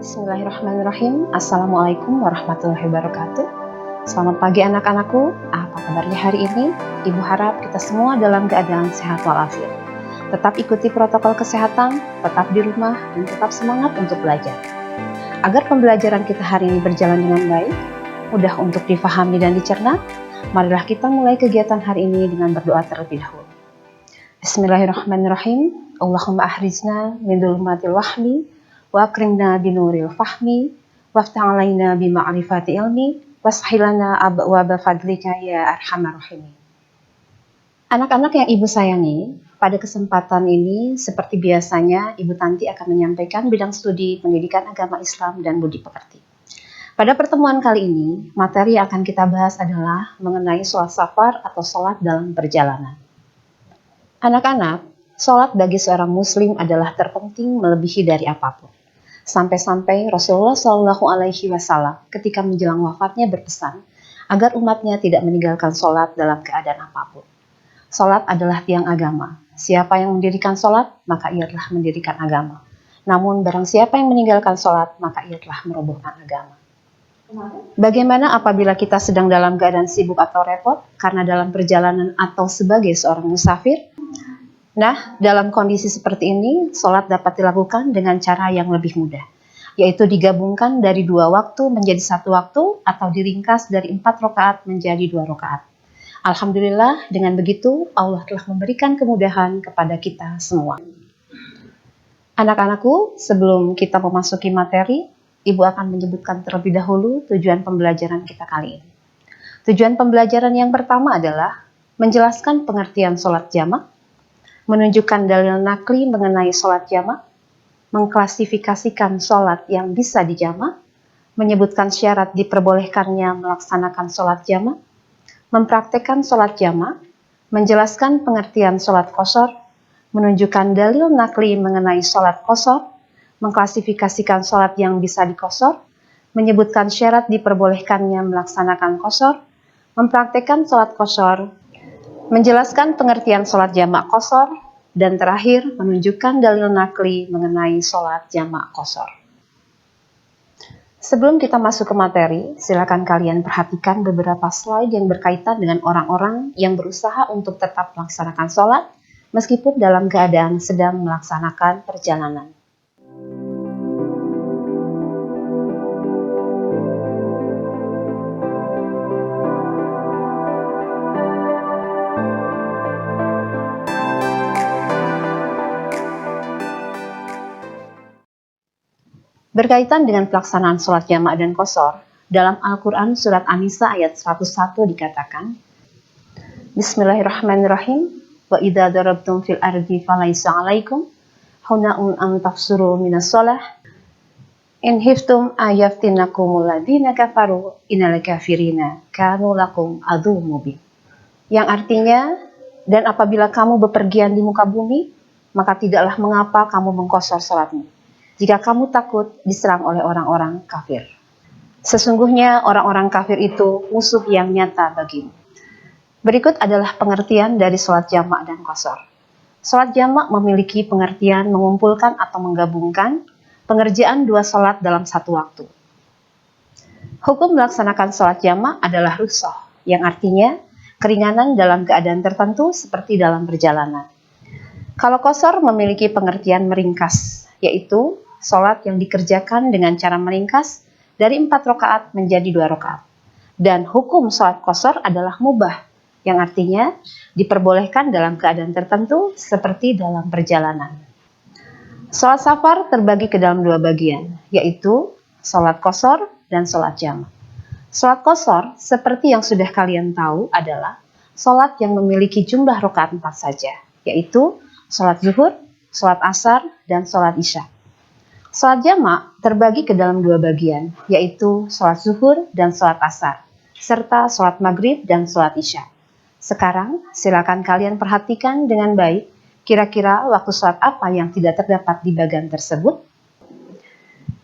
Bismillahirrahmanirrahim. Assalamualaikum warahmatullahi wabarakatuh. Selamat pagi anak-anakku. Apa kabarnya hari ini? Ibu harap kita semua dalam keadaan sehat walafiat. Tetap ikuti protokol kesehatan, tetap di rumah, dan tetap semangat untuk belajar. Agar pembelajaran kita hari ini berjalan dengan baik, mudah untuk difahami dan dicerna, marilah kita mulai kegiatan hari ini dengan berdoa terlebih dahulu. Bismillahirrahmanirrahim. Allahumma ahrizna min dhulumatil wahmi wa akrimna binuril fahmi waftah alaina bima'rifati ilmi washilana abwaba fadlika ya arhamar rahimin. Anak-anak yang ibu sayangi, pada kesempatan ini seperti biasanya Ibu Tanti akan menyampaikan bidang studi pendidikan agama Islam dan budi pekerti. Pada pertemuan kali ini, materi yang akan kita bahas adalah mengenai sholat safar atau sholat dalam perjalanan. Anak-anak, sholat bagi seorang muslim adalah terpenting melebihi dari apapun. Sampai-sampai Rasulullah Shallallahu Alaihi Wasallam ketika menjelang wafatnya berpesan agar umatnya tidak meninggalkan sholat dalam keadaan apapun. Sholat adalah tiang agama. Siapa yang mendirikan sholat, maka ia telah mendirikan agama. Namun barang siapa yang meninggalkan sholat, maka ia telah merobohkan agama. Bagaimana apabila kita sedang dalam keadaan sibuk atau repot karena dalam perjalanan atau sebagai seorang musafir? Nah, dalam kondisi seperti ini, sholat dapat dilakukan dengan cara yang lebih mudah, yaitu digabungkan dari 2 waktu menjadi 1 waktu atau diringkas dari 4 rakaat menjadi 2 rakaat. Alhamdulillah, dengan begitu Allah telah memberikan kemudahan kepada kita semua. Anak-anakku, sebelum kita memasuki materi, Ibu akan menyebutkan terlebih dahulu tujuan pembelajaran kita kali ini. Tujuan pembelajaran yang pertama adalah menjelaskan pengertian sholat jamak, menunjukkan dalil nakli mengenai sholat jamak, mengklasifikasikan sholat yang bisa dijamak, menyebutkan syarat diperbolehkannya melaksanakan sholat jamak, mempraktekkan sholat jamak, menjelaskan pengertian sholat qashar, menunjukkan dalil nakli mengenai sholat qashar, mengklasifikasikan sholat yang bisa diqashar, menyebutkan syarat diperbolehkannya melaksanakan qashar, mempraktekkan sholat qashar, menjelaskan pengertian sholat jamak qashar, dan terakhir menunjukkan dalil nakli mengenai sholat jamak qashar. Sebelum kita masuk ke materi, silakan kalian perhatikan beberapa slide yang berkaitan dengan orang-orang yang berusaha untuk tetap melaksanakan sholat meskipun dalam keadaan sedang melaksanakan perjalanan. Berkaitan dengan pelaksanaan sholat jamak dan qashar, dalam Al-Quran surat An-Nisa ayat 101 dikatakan, Bismillahirrahmanirrahim, wa idza darabtum fil ardi falaysa 'alaikum huna'un an tafsuru minas shalah in hiftum ayaftinakumul ladzina kafaru innal kafirina kanu lakum aduwwum mubin. Yang artinya, dan apabila kamu bepergian di muka bumi, maka tidaklah mengapa kamu mengqashar salatmu jika kamu takut diserang oleh orang-orang kafir. Sesungguhnya orang-orang kafir itu musuh yang nyata bagimu. Berikut adalah pengertian dari sholat jamak dan qashar. Sholat jamak memiliki pengertian mengumpulkan atau menggabungkan pengerjaan 2 sholat dalam 1 waktu. Hukum melaksanakan sholat jamak adalah rukhsah, yang artinya keringanan dalam keadaan tertentu seperti dalam perjalanan. Kalau qashar memiliki pengertian meringkas, yaitu sholat yang dikerjakan dengan cara meringkas dari 4 rakaat menjadi 2 rakaat. Dan hukum sholat qashar adalah mubah, yang artinya diperbolehkan dalam keadaan tertentu seperti dalam perjalanan. Sholat safar terbagi ke dalam 2 bagian, yaitu sholat qashar dan sholat jamak. Sholat qashar, seperti yang sudah kalian tahu, adalah sholat yang memiliki jumlah rakaat 4 saja, yaitu sholat zuhur, sholat asar, dan sholat isya. Sholat jamak terbagi ke dalam 2 bagian, yaitu sholat zuhur dan sholat asar, serta sholat maghrib dan sholat isya. Sekarang, silakan kalian perhatikan dengan baik, kira-kira waktu sholat apa yang tidak terdapat di bagian tersebut?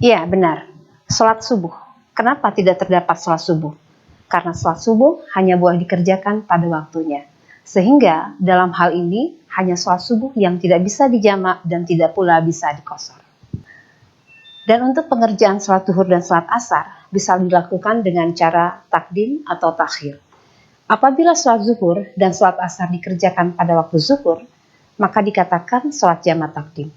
Ya, benar, sholat subuh. Kenapa tidak terdapat sholat subuh? Karena sholat subuh hanya boleh dikerjakan pada waktunya. Sehingga, dalam hal ini, hanya sholat subuh yang tidak bisa dijamak dan tidak pula bisa diqashar. Dan untuk pengerjaan sholat zuhur dan sholat asar bisa dilakukan dengan cara takdim atau takhir. Apabila sholat zuhur dan sholat asar dikerjakan pada waktu zuhur, maka dikatakan sholat jamak takdim.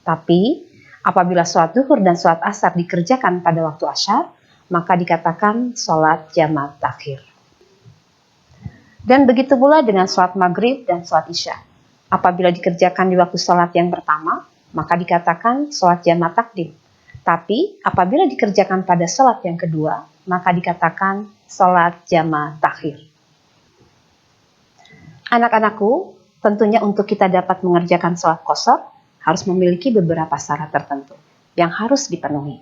Tapi apabila sholat zuhur dan sholat asar dikerjakan pada waktu asyar, maka dikatakan sholat jamak takhir. Dan begitu pula dengan sholat maghrib dan sholat isya. Apabila dikerjakan di waktu sholat yang pertama, maka dikatakan sholat jamak takdim. Tapi apabila dikerjakan pada sholat yang kedua, maka dikatakan sholat jamak takhir. Anak-anakku, tentunya untuk kita dapat mengerjakan sholat qashar, harus memiliki beberapa syarat tertentu yang harus dipenuhi.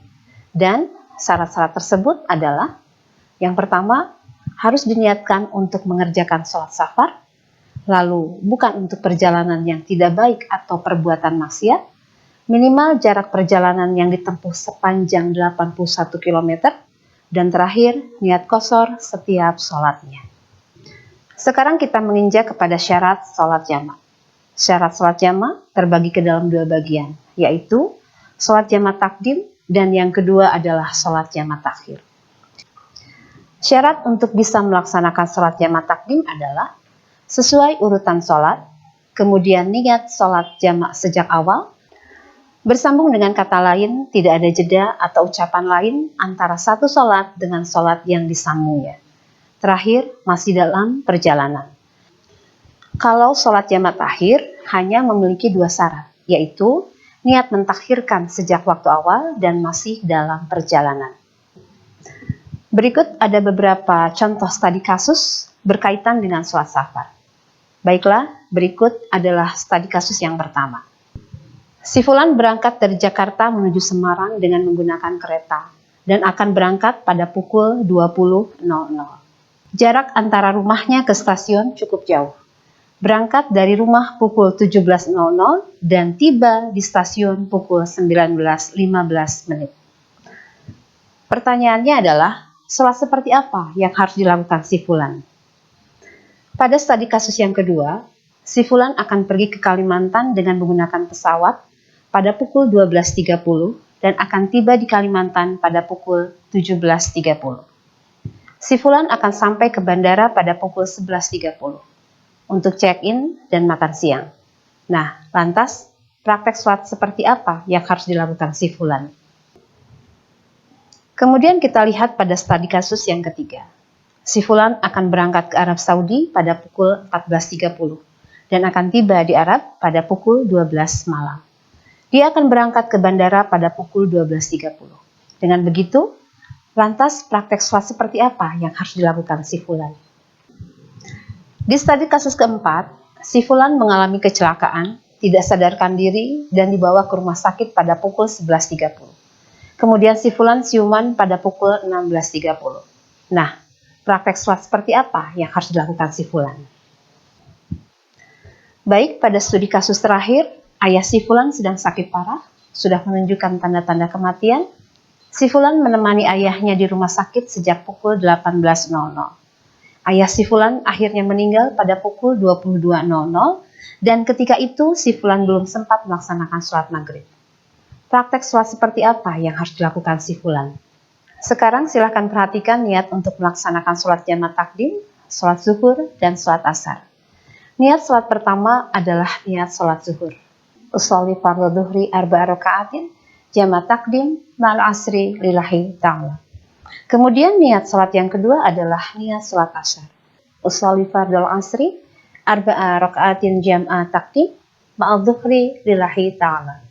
Dan syarat-syarat tersebut adalah, yang pertama, harus diniatkan untuk mengerjakan sholat safar, lalu bukan untuk perjalanan yang tidak baik atau perbuatan maksiat, minimal jarak perjalanan yang ditempuh sepanjang 81 km, dan terakhir niat qashar setiap sholatnya. Sekarang kita menginjak kepada syarat sholat jamak. Syarat sholat jamak terbagi ke dalam dua bagian, yaitu sholat jamak takdim dan yang kedua adalah sholat jamak takhir. Syarat untuk bisa melaksanakan sholat jamak takdim adalah sesuai urutan sholat, kemudian niat sholat jamak sejak awal, bersambung dengan kata lain, tidak ada jeda atau ucapan lain antara satu sholat dengan sholat yang disambungnya. Terakhir, masih dalam perjalanan. Kalau sholat jamak takhir hanya memiliki dua syarat, yaitu niat mentakhirkan sejak waktu awal dan masih dalam perjalanan. Berikut ada beberapa contoh studi kasus berkaitan dengan sholat safar. Baiklah, berikut adalah studi kasus yang pertama. Si Fulan berangkat dari Jakarta menuju Semarang dengan menggunakan kereta dan akan berangkat pada pukul 20.00. Jarak antara rumahnya ke stasiun cukup jauh. Berangkat dari rumah pukul 17.00 dan tiba di stasiun pukul 19.15 menit. Pertanyaannya adalah, sholat seperti apa yang harus dilakukan si Fulan? Pada studi kasus yang kedua, si Fulan akan pergi ke Kalimantan dengan menggunakan pesawat pada pukul 12.30 dan akan tiba di Kalimantan pada pukul 17.30. Si Fulan akan sampai ke bandara pada pukul 11.30 untuk check-in dan makan siang. Nah, lantas praktek sholat seperti apa yang harus dilakukan si Fulan? Kemudian kita lihat pada studi kasus yang ketiga. Si Fulan akan berangkat ke Arab Saudi pada pukul 14.30 dan akan tiba di Arab pada pukul 12 malam. Dia akan berangkat ke bandara pada pukul 12.30. Dengan begitu, lantas praktek sholat seperti apa yang harus dilakukan si Fulan? Di studi kasus keempat, si Fulan mengalami kecelakaan, tidak sadarkan diri dan dibawa ke rumah sakit pada pukul 11.30. Kemudian si Fulan siuman pada pukul 16.30. Nah, praktek sholat seperti apa yang harus dilakukan si Fulan? Baik, pada studi kasus terakhir, ayah si Fulan sedang sakit parah, sudah menunjukkan tanda-tanda kematian. Si Fulan menemani ayahnya di rumah sakit sejak pukul 18.00. Ayah si Fulan akhirnya meninggal pada pukul 22.00 dan ketika itu si Fulan belum sempat melaksanakan sholat maghrib. Praktek sholat seperti apa yang harus dilakukan si Fulan? Sekarang silahkan perhatikan niat untuk melaksanakan sholat jamak takdim, sholat zuhur, dan sholat asar. Niat sholat pertama adalah niat sholat zuhur. Usolli fardhu dhuhri arba'a raka'atin jamak takdim ma'al asri lillahi ta'ala. Kemudian niat sholat yang kedua adalah niat sholat asar. Usolli fardhu asri arba'a raka'atin jamak takdim ma'al dhuhri lillahi ta'ala.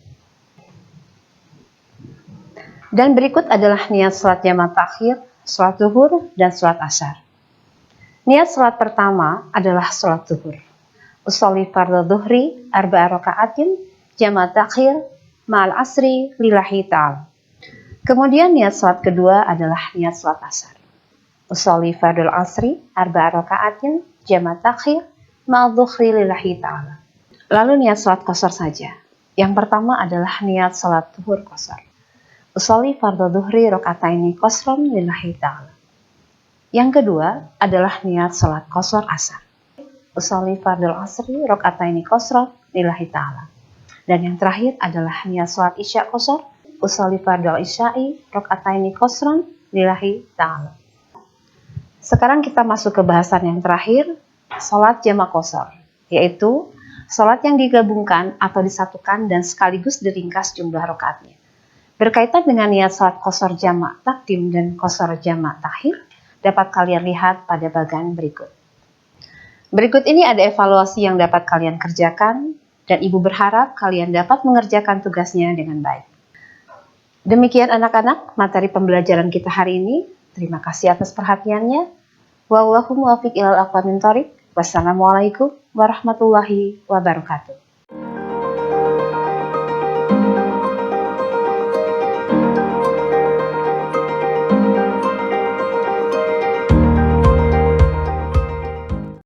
Dan berikut adalah niat sholat jamak takhir, sholat zuhur, dan sholat asar. Niat sholat pertama adalah sholat zuhur. Usolli fardhu dhuhri arba'a raka'atin jamak takhir ma'al asri lillahi ta'ala. Kemudian niat sholat kedua adalah niat sholat asar. Usolli fardhu asri arba'a raka'atin jamak takhir ma'al dhuhri lillahi ta'ala. Lalu niat sholat qashar saja. Yang pertama adalah niat sholat zuhur qashar. Usolli fardhu dhuhri raka'ataini qashran lillahi ta'ala. Yang kedua adalah niat sholat qashar asar. Usolli fardhu asri raka'ataini qashran lillahi ta'ala. Dan yang terakhir adalah niat sholat isya qashar. usolli fardal isya'i rok'ataini qasran lillahi ta'ala. Sekarang kita masuk ke bahasan yang terakhir, sholat jamak qashar, yaitu sholat yang digabungkan atau disatukan dan sekaligus diringkas jumlah rakaatnya. Berkaitan dengan niat sholat qashar jamak takdim dan qashar jamak takhir, dapat kalian lihat pada bagian berikut. Berikut ini ada evaluasi yang dapat kalian kerjakan, dan Ibu berharap kalian dapat mengerjakan tugasnya dengan baik. Demikian anak-anak, materi pembelajaran kita hari ini. Terima kasih atas perhatiannya. Wallahu muwaffiq ilal aqwamit thoriq. Wassalamualaikum warahmatullahi wabarakatuh.